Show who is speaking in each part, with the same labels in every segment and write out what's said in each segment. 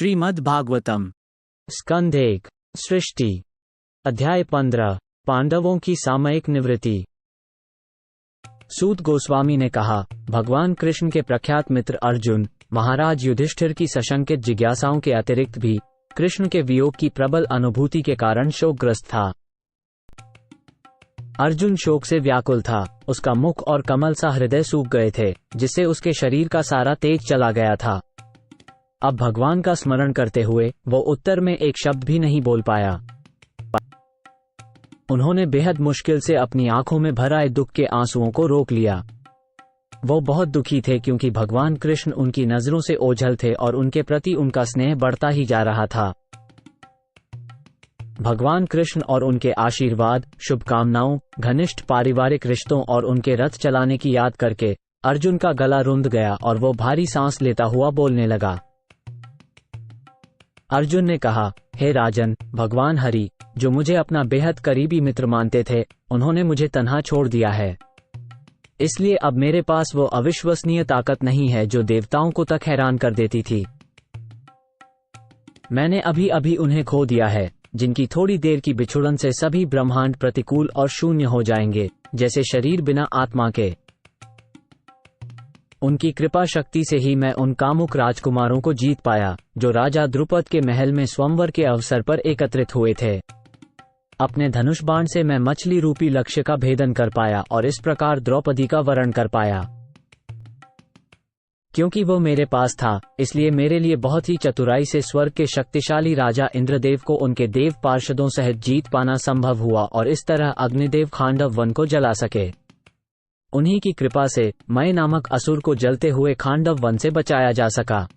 Speaker 1: श्रीमद् भागवतम
Speaker 2: स्कंध 1 सृष्टि अध्याय 15 पांडवों की सामयिक निवृत्ति। सूत गोस्वामी ने कहा, भगवान कृष्ण के प्रख्यात मित्र अर्जुन महाराज युधिष्ठिर की सशंकित जिज्ञासाओं के अतिरिक्त भी कृष्ण के वियोग की प्रबल अनुभूति के कारण शोकग्रस्त था। अर्जुन शोक से व्याकुल था। उसका मुख और कमल सा हृदय सूख गए थे, जिससे उसके शरीर का सारा तेज चला गया था। अब भगवान का स्मरण करते हुए वो उत्तर में एक शब्द भी नहीं बोल पाया। उन्होंने बेहद मुश्किल से अपनी आंखों में भर आए दुख के आंसुओं को रोक लिया। वो बहुत दुखी थे क्योंकि भगवान कृष्ण उनकी नजरों से ओझल थे और उनके प्रति उनका स्नेह बढ़ता ही जा रहा था। भगवान कृष्ण और उनके आशीर्वाद, शुभकामनाओं, घनिष्ठ पारिवारिक रिश्तों और उनके रथ चलाने की याद करके अर्जुन का गला रुंध गया और वो भारी सांस लेता हुआ बोलने लगा। अर्जुन ने कहा, हे राजन, भगवान हरि, जो मुझे अपना बेहद करीबी मित्र मानते थे, उन्होंने मुझे तन्हा छोड़ दिया है। इसलिए अब मेरे पास वो अविश्वसनीय ताकत नहीं है जो देवताओं को तक हैरान कर देती थी। मैंने अभी अभी उन्हें खो दिया है, जिनकी थोड़ी देर की बिछुड़न से सभी ब्रह्मांड प्रतिकूल और शून्य हो जाएंगे, जैसे शरीर बिना आत्मा के। उनकी कृपा शक्ति से ही मैं उन कामुक राजकुमारों को जीत पाया, जो राजा द्रुपद के महल में स्वयंवर के अवसर पर एकत्रित हुए थे। अपने धनुष बाण से मैं मछली रूपी लक्ष्य का भेदन कर पाया और इस प्रकार द्रौपदी का वरण कर पाया। क्योंकि वो मेरे पास था, इसलिए मेरे लिए बहुत ही चतुराई से स्वर्ग के शक्तिशाली राजा इंद्रदेव को उनके देव पार्षदों सहित जीत पाना संभव हुआ और इस तरह अग्निदेव खांडव वन को जला सके। उन्हीं की कृपा से मय नामक असुर को जलते हुए खांडव वन से बचाया जा सका।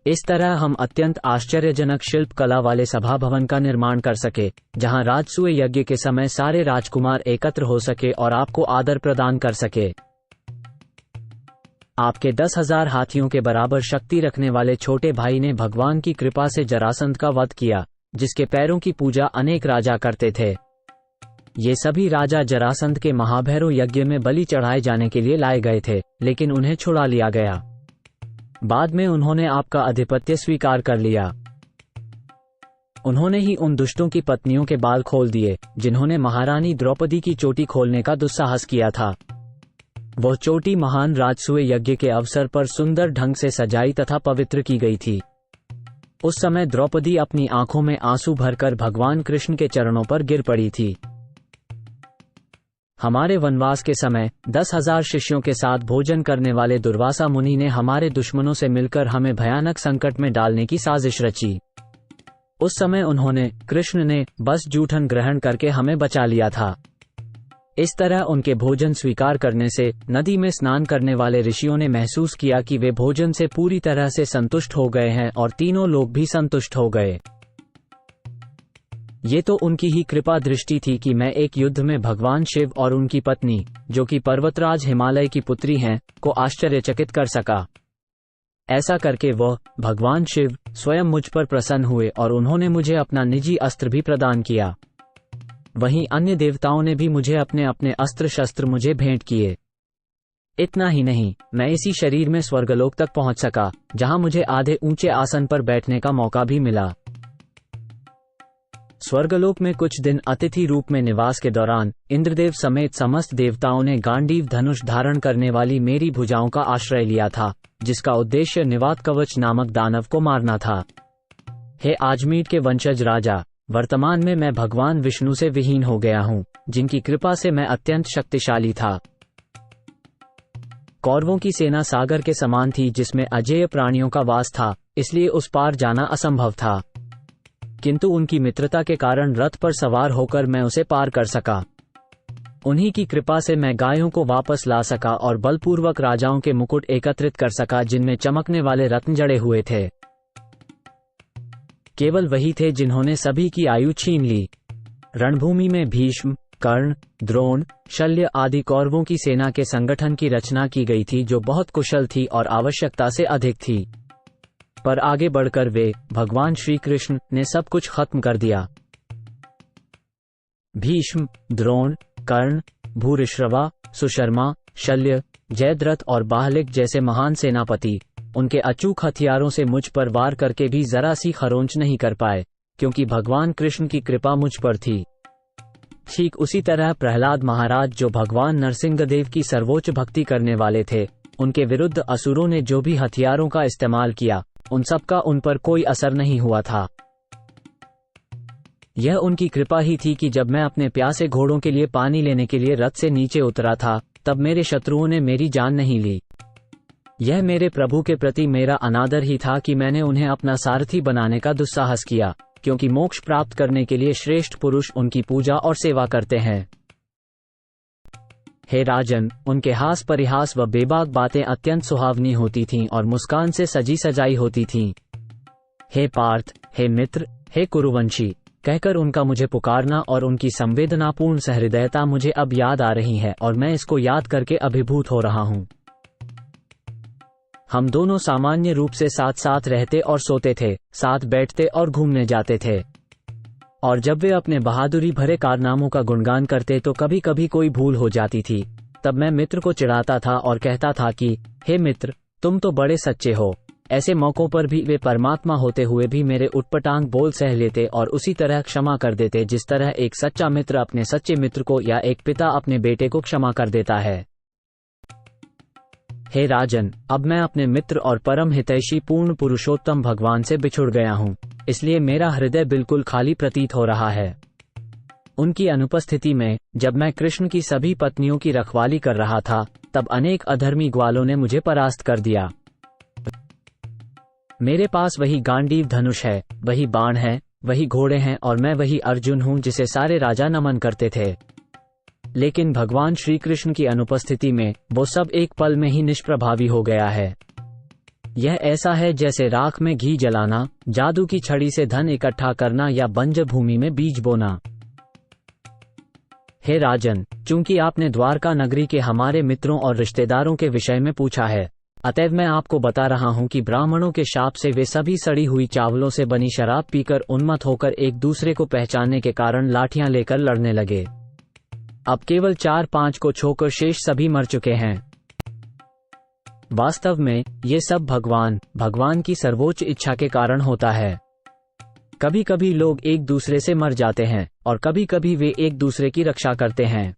Speaker 2: इस तरह हम अत्यंत आश्चर्यजनक शिल्प कला वाले सभा भवन का निर्माण कर सके, जहां राजसूय यज्ञ के समय सारे राजकुमार एकत्र हो सके और आपको आदर प्रदान कर सके। आपके 10,000 हाथियों के बराबर शक्ति रखने वाले छोटे भाई ने भगवान की कृपा से जरासंध का वध किया, जिसके पैरों की पूजा अनेक राजा करते थे। ये सभी राजा जरासंध के महाभैरव यज्ञ में बलि चढ़ाए जाने के लिए लाए गए थे, लेकिन उन्हें छुड़ा लिया गया। बाद में उन्होंने आपका आधिपत्य स्वीकार कर लिया। उन्होंने ही उन दुष्टों की पत्नियों के बाल खोल दिए, जिन्होंने महारानी द्रौपदी की चोटी खोलने का दुस्साहस किया था। वह चोटी महान राजसूय यज्ञ के अवसर पर सुंदर ढंग से सजाई तथा पवित्र की गई थी। उस समय द्रौपदी अपनी आंखों में आंसू भरकर भगवान कृष्ण के चरणों पर गिर पड़ी थी। हमारे वनवास के समय 10,000 शिष्यों के साथ भोजन करने वाले दुर्वासा मुनि ने हमारे दुश्मनों से मिलकर हमें भयानक संकट में डालने की साजिश रची। उस समय उन्होंने, कृष्ण ने, बस जूठन ग्रहण करके हमें बचा लिया था। इस तरह उनके भोजन स्वीकार करने से नदी में स्नान करने वाले ऋषियों ने महसूस किया कि वे भोजन से पूरी तरह से संतुष्ट हो गए हैं और तीनों लोग भी संतुष्ट हो गए। ये तो उनकी ही कृपा दृष्टि थी कि मैं एक युद्ध में भगवान शिव और उनकी पत्नी, जो कि पर्वतराज हिमालय की पुत्री हैं, को आश्चर्यचकित कर सका। ऐसा करके वह, भगवान शिव, स्वयं मुझ पर प्रसन्न हुए और उन्होंने मुझे अपना निजी अस्त्र भी प्रदान किया। वहीं अन्य देवताओं ने भी मुझे अपने अपने अस्त्र शस्त्र मुझे भेंट किए। इतना ही नहीं, मैं इसी शरीर में स्वर्गलोक तक पहुंच सका, जहां मुझे आधे ऊंचे आसन पर बैठने का मौका भी मिला। स्वर्गलोक में कुछ दिन अतिथि रूप में निवास के दौरान इंद्रदेव समेत समस्त देवताओं ने गांडीव धनुष धारण करने वाली मेरी भुजाओं का आश्रय लिया था, जिसका उद्देश्य निवात कवच नामक दानव को मारना था। हे आजमीर के वंशज राजा, वर्तमान में मैं भगवान विष्णु से विहीन हो गया हूँ, जिनकी कृपा से मैं अत्यंत शक्तिशाली था। कौरवों की सेना सागर के समान थी, जिसमें अजेय प्राणियों का वास था, इसलिए उस पार जाना असंभव था। किंतु उनकी मित्रता के कारण रथ पर सवार होकर मैं उसे पार कर सका। उन्हीं की कृपा से मैं गायों को वापस ला सका और बलपूर्वक राजाओं के मुकुट एकत्रित कर सका, जिनमें चमकने वाले रत्न जड़े हुए थे। केवल वही थे जिन्होंने सभी की आयु छीन ली। रणभूमि में भीष्म, कर्ण, द्रोण, शल्य आदि कौरवों की सेना के संगठन की रचना की गई थी, जो बहुत कुशल थी और आवश्यकता से अधिक थी। पर आगे बढ़कर वे, भगवान श्री कृष्ण, ने सब कुछ खत्म कर दिया। भीष्म, द्रोण, कर्ण, भूरिश्रवा, सुशर्मा, शल्य, जयद्रथ और बाहलिक जैसे महान सेनापति, उनके अचूक हथियारों से मुझ पर वार करके भी जरा सी खरोंच नहीं कर पाए, क्योंकि भगवान कृष्ण की कृपा मुझ पर थी। ठीक उसी तरह प्रहलाद महाराज, जो भगवान नरसिंहदेव की सर्वोच्च भक्ति करने वाले थे, उनके विरुद्ध असुरों ने जो भी हथियारों का इस्तेमाल किया, उन सब का उन पर कोई असर नहीं हुआ था। यह उनकी कृपा ही थी कि जब मैं अपने प्यासे घोड़ों के लिए पानी लेने के लिए रथ से नीचे उतरा था, तब मेरे शत्रुओं ने मेरी जान नहीं ली। यह मेरे प्रभु के प्रति मेरा अनादर ही था कि मैंने उन्हें अपना सारथी बनाने का दुस्साहस किया, क्योंकि मोक्ष प्राप्त करने के लिए श्रेष्ठ पुरुष उनकी पूजा और सेवा करते हैं। हे राजन, उनके हास परिहास व बेबाक बातें अत्यंत सुहावनी होती थीं और मुस्कान से सजी सजाई होती थीं। हे पार्थ, हे मित्र, हे कुरुवंशी कहकर उनका मुझे पुकारना और उनकी संवेदनापूर्ण सहृदयता मुझे अब याद आ रही है और मैं इसको याद करके अभिभूत हो रहा हूँ। हम दोनों सामान्य रूप से साथ साथ रहते और सोते थे, साथ बैठते और घूमने जाते थे, और जब वे अपने बहादुरी भरे कारनामों का गुणगान करते तो कभी कभी कोई भूल हो जाती थी। तब मैं मित्र को चिढ़ाता था और कहता था कि हे मित्र, तुम तो बड़े सच्चे हो। ऐसे मौकों पर भी वे परमात्मा होते हुए भी मेरे उटपटांग बोल सह लेते और उसी तरह क्षमा कर देते जिस तरह एक सच्चा मित्र अपने सच्चे मित्र को या एक पिता अपने बेटे को क्षमा कर देता है। हे राजन, अब मैं अपने मित्र और परम हितैषी पूर्ण पुरुषोत्तम भगवान से बिछुड़ गया हूँ, इसलिए मेरा हृदय बिल्कुल खाली प्रतीत हो रहा है। उनकी अनुपस्थिति में जब मैं कृष्ण की सभी पत्नियों की रखवाली कर रहा था, तब अनेक अधर्मी ग्वालों ने मुझे परास्त कर दिया। मेरे पास वही गांडीव धनुष है, वही बाण है, वही घोड़े हैं और मैं वही अर्जुन हूँ जिसे सारे राजा नमन करते थे। लेकिन भगवान श्री कृष्ण की अनुपस्थिति में वो सब एक पल में ही निष्प्रभावी हो गया है। यह ऐसा है जैसे राख में घी जलाना, जादू की छड़ी से धन इकट्ठा करना या बंजर भूमि में बीज बोना। हे राजन, चूंकि आपने द्वारका नगरी के हमारे मित्रों और रिश्तेदारों के विषय में पूछा है, अतएव मैं आपको बता रहा हूँ कि ब्राह्मणों के शाप से वे सभी सड़ी हुई चावलों से बनी शराब पीकर उन्मत्त होकर एक दूसरे को पहचानने के कारण लाठियां लेकर लड़ने लगे। अब केवल 4-5 को छोड़कर शेष सभी मर चुके हैं। वास्तव में ये सब भगवान की सर्वोच्च इच्छा के कारण होता है। कभी कभी लोग एक दूसरे से मर जाते हैं और कभी कभी वे एक दूसरे की रक्षा करते हैं।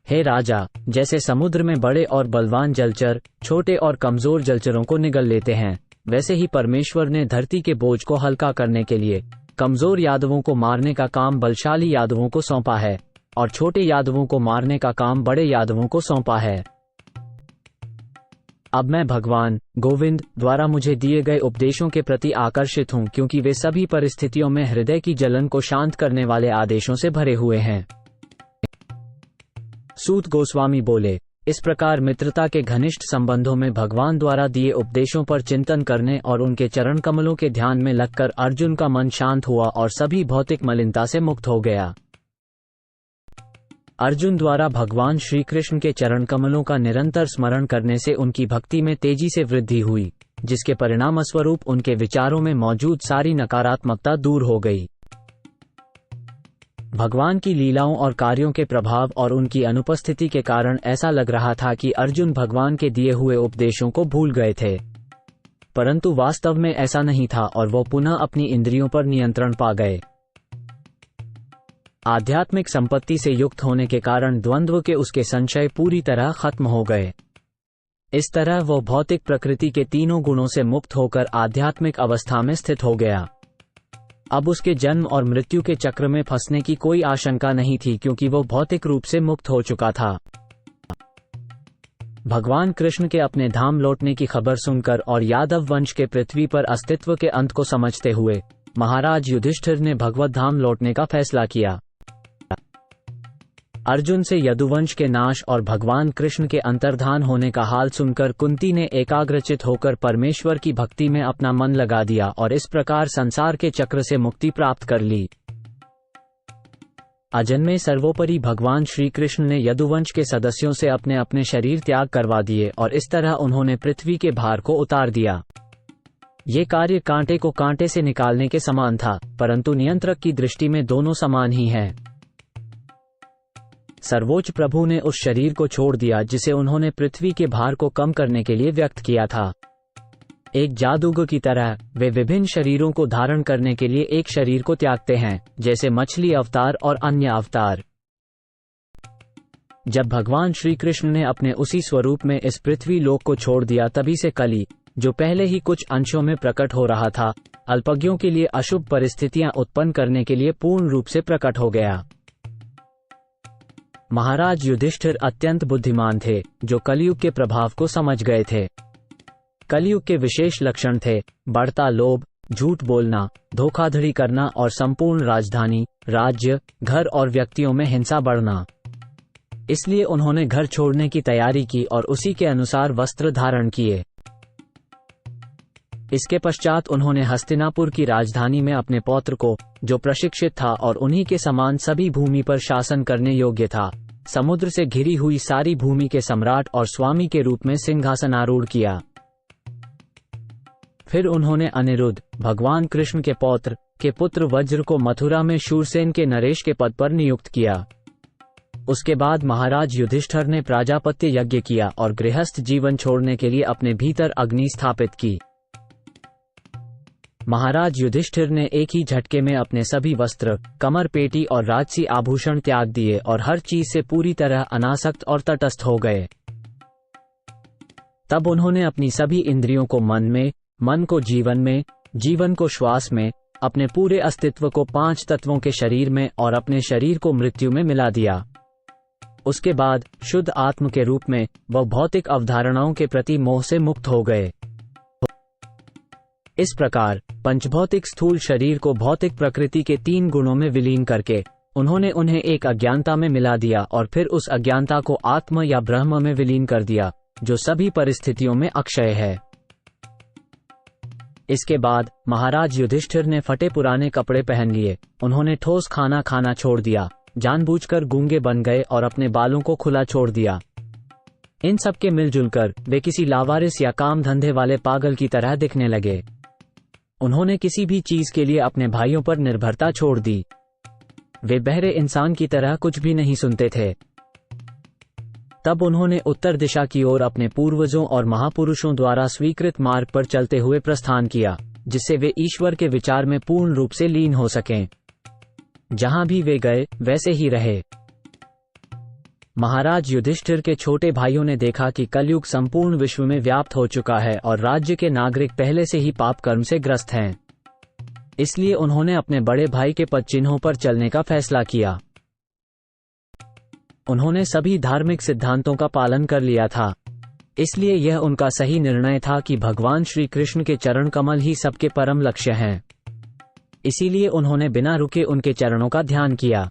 Speaker 2: हे राजा, जैसे समुद्र में बड़े और बलवान जलचर छोटे और कमजोर जलचरों को निगल लेते हैं, वैसे ही परमेश्वर ने धरती के बोझ को हल्का करने के लिए कमजोर यादवों को मारने का काम बलशाली यादवों को सौंपा है और छोटे यादवों को मारने का काम बड़े यादवों को सौंपा है। अब मैं भगवान गोविंद द्वारा मुझे दिए गए उपदेशों के प्रति आकर्षित हूँ, क्योंकि वे सभी परिस्थितियों में हृदय की जलन को शांत करने वाले आदेशों से भरे हुए हैं। सूत गोस्वामी बोले, इस प्रकार मित्रता के घनिष्ठ संबंधों में भगवान द्वारा दिए उपदेशों पर चिंतन करने और उनके चरण कमलों के ध्यान में लगकर अर्जुन का मन शांत हुआ और सभी भौतिक मलिनता से मुक्त हो गया। अर्जुन द्वारा भगवान श्री कृष्ण के चरण कमलों का निरंतर स्मरण करने से उनकी भक्ति में तेजी से वृद्धि हुई, जिसके परिणामस्वरूप उनके विचारों में मौजूद सारी नकारात्मकता दूर हो गई। भगवान की लीलाओं और कार्यों के प्रभाव और उनकी अनुपस्थिति के कारण ऐसा लग रहा था कि अर्जुन भगवान के दिए हुए उपदेशों को भूल गए थे, परंतु वास्तव में ऐसा नहीं था और वो पुनः अपनी इंद्रियों पर नियंत्रण पा गए। आध्यात्मिक संपत्ति से युक्त होने के कारण द्वंद्व के उसके संशय पूरी तरह खत्म हो गए। इस तरह वो भौतिक प्रकृति के तीनों गुणों से मुक्त होकर आध्यात्मिक अवस्था में स्थित हो गया। अब उसके जन्म और मृत्यु के चक्र में फंसने की कोई आशंका नहीं थी, क्योंकि वो भौतिक रूप से मुक्त हो चुका था। भगवान कृष्ण के अपने धाम लौटने की खबर सुनकर और यादव वंश के पृथ्वी पर अस्तित्व के अंत को समझते हुए महाराज युधिष्ठिर ने भगवत धाम लौटने का फैसला किया। अर्जुन से यदुवंश के नाश और भगवान कृष्ण के अंतर्धान होने का हाल सुनकर कुंती ने एकाग्रचित होकर परमेश्वर की भक्ति में अपना मन लगा दिया और इस प्रकार संसार के चक्र से मुक्ति प्राप्त कर ली। अजन्मे सर्वोपरि भगवान श्री कृष्ण ने यदुवंश के सदस्यों से अपने अपने शरीर त्याग करवा दिए और इस तरह उन्होंने पृथ्वी के भार को उतार दिया। ये कार्य कांटे को कांटे से निकालने के समान था, परंतु नियंत्रक की दृष्टि में दोनों समान ही हैं। सर्वोच्च प्रभु ने उस शरीर को छोड़ दिया जिसे उन्होंने पृथ्वी के भार को कम करने के लिए व्यक्त किया था। एक जादूगर की तरह वे विभिन्न शरीरों को धारण करने के लिए एक शरीर को त्यागते हैं, जैसे मछली अवतार और अन्य अवतार। जब भगवान श्री कृष्ण ने अपने उसी स्वरूप में इस पृथ्वी लोक को छोड़ दिया, तभी से कली, जो पहले ही कुछ अंशों में प्रकट हो रहा था, अल्पज्ञों के लिए अशुभ परिस्थितियां उत्पन्न करने के लिए पूर्ण रूप से प्रकट हो गया। महाराज युधिष्ठिर अत्यंत बुद्धिमान थे, जो कलयुग के प्रभाव को समझ गए थे। कलयुग के विशेष लक्षण थे बढ़ता लोभ, झूठ बोलना, धोखाधड़ी करना और संपूर्ण राजधानी, राज्य, घर और व्यक्तियों में हिंसा बढ़ना। इसलिए उन्होंने घर छोड़ने की तैयारी की और उसी के अनुसार वस्त्र धारण किए। इसके पश्चात उन्होंने हस्तिनापुर की राजधानी में अपने पौत्र को, जो प्रशिक्षित था और उन्हीं के समान सभी भूमि पर शासन करने योग्य था, समुद्र से घिरी हुई सारी भूमि के सम्राट और स्वामी के रूप में सिंहासनारूढ़ किया। फिर उन्होंने अनिरुद्ध, भगवान कृष्ण के पौत्र, के पुत्र वज्र को मथुरा में शूरसेन के नरेश के पद पर नियुक्त किया। उसके बाद महाराज युधिष्ठिर ने प्राजापत्य यज्ञ किया और गृहस्थ जीवन छोड़ने के लिए अपने भीतर अग्नि स्थापित की। महाराज युधिष्ठिर ने एक ही झटके में अपने सभी वस्त्र, कमर पेटी और राजसी आभूषण त्याग दिए और हर चीज से पूरी तरह अनासक्त और तटस्थ हो गए। तब उन्होंने अपनी सभी इंद्रियों को मन में, मन को जीवन में, जीवन को श्वास में, अपने पूरे अस्तित्व को 5 तत्वों के शरीर में और अपने शरीर को मृत्यु में मिला दिया। उसके बाद शुद्ध आत्म के रूप में वह भौतिक अवधारणाओं के प्रति मोह से मुक्त हो गए। इस प्रकार पंचभौतिक स्थूल शरीर को भौतिक प्रकृति के 3 गुणों में विलीन करके उन्होंने उन्हें एक अज्ञानता में मिला दिया और फिर उस अज्ञानता को आत्म या ब्रह्म में विलीन कर दिया, जो सभी परिस्थितियों में अक्षय है। इसके बाद महाराज युधिष्ठिर ने फटे पुराने कपड़े पहन लिए, उन्होंने ठोस खाना खाना छोड़ दिया, जानबूझकर गूंगे बन गए और अपने बालों को खुला छोड़ दिया। इन सब के मिलजुल कर वे किसी लावारिस या काम धंधे वाले पागल की तरह दिखने लगे। उन्होंने किसी भी चीज के लिए अपने भाइयों पर निर्भरता छोड़ दी। वे बहरे इंसान की तरह कुछ भी नहीं सुनते थे। तब उन्होंने उत्तर दिशा की ओर अपने पूर्वजों और महापुरुषों द्वारा स्वीकृत मार्ग पर चलते हुए प्रस्थान किया, जिससे वे ईश्वर के विचार में पूर्ण रूप से लीन हो सकें। जहां भी वे गए वैसे ही रहे। महाराज युधिष्ठिर के छोटे भाइयों ने देखा कि कलयुग संपूर्ण विश्व में व्याप्त हो चुका है और राज्य के नागरिक पहले से ही पाप कर्म से ग्रस्त हैं। इसलिए उन्होंने अपने बड़े भाई के पद चिन्हों पर चलने का फैसला किया। उन्होंने सभी धार्मिक सिद्धांतों का पालन कर लिया था, इसलिए यह उनका सही निर्णय था कि भगवान श्री कृष्ण के चरण कमल ही सबके परम लक्ष्य हैं। इसीलिए उन्होंने बिना रुके उनके चरणों का ध्यान किया।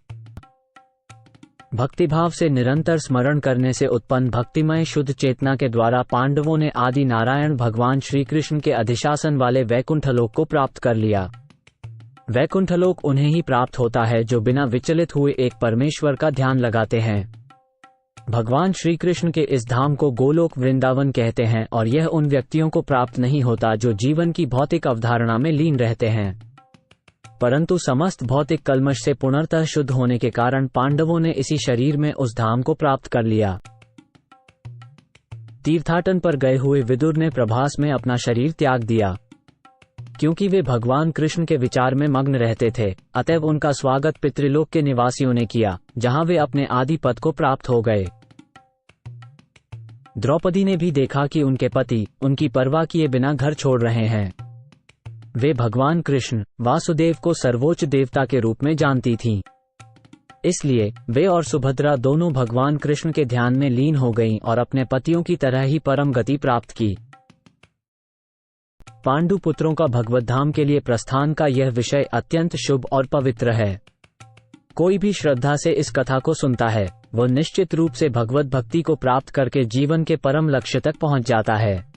Speaker 2: भक्तिभाव से निरंतर स्मरण करने से उत्पन्न भक्तिमय शुद्ध चेतना के द्वारा पांडवों ने आदि नारायण भगवान श्री कृष्ण के अधिशासन वाले वैकुंठलोक को प्राप्त कर लिया। वैकुंठलोक उन्हें ही प्राप्त होता है जो बिना विचलित हुए एक परमेश्वर का ध्यान लगाते हैं। भगवान श्री कृष्ण के इस धाम को गोलोक वृंदावन कहते हैं और यह उन व्यक्तियों को प्राप्त नहीं होता जो जीवन की भौतिक अवधारणा में लीन रहते हैं। परंतु समस्त भौतिक कल्मश से पूर्णतः शुद्ध होने के कारण पांडवों ने इसी शरीर में उस धाम को प्राप्त कर लिया। तीर्थाटन पर गए हुए विदुर ने प्रभास में अपना शरीर त्याग दिया। क्योंकि वे भगवान कृष्ण के विचार में मग्न रहते थे, अतएव उनका स्वागत पितृलोक के निवासियों ने किया, जहां वे अपने आदि पद को प्राप्त हो गए। द्रौपदी ने भी देखा कि उनके पति उनकी परवाह किए बिना घर छोड़ रहे हैं। वे भगवान कृष्ण वासुदेव को सर्वोच्च देवता के रूप में जानती थीं। इसलिए वे और सुभद्रा दोनों भगवान कृष्ण के ध्यान में लीन हो गईं और अपने पतियों की तरह ही परम गति प्राप्त की। पांडु पुत्रों का भगवत धाम के लिए प्रस्थान का यह विषय अत्यंत शुभ और पवित्र है। कोई भी श्रद्धा से इस कथा को सुनता है, वह निश्चित रूप से भगवत भक्ति को प्राप्त करके जीवन के परम लक्ष्य तक पहुंच जाता है।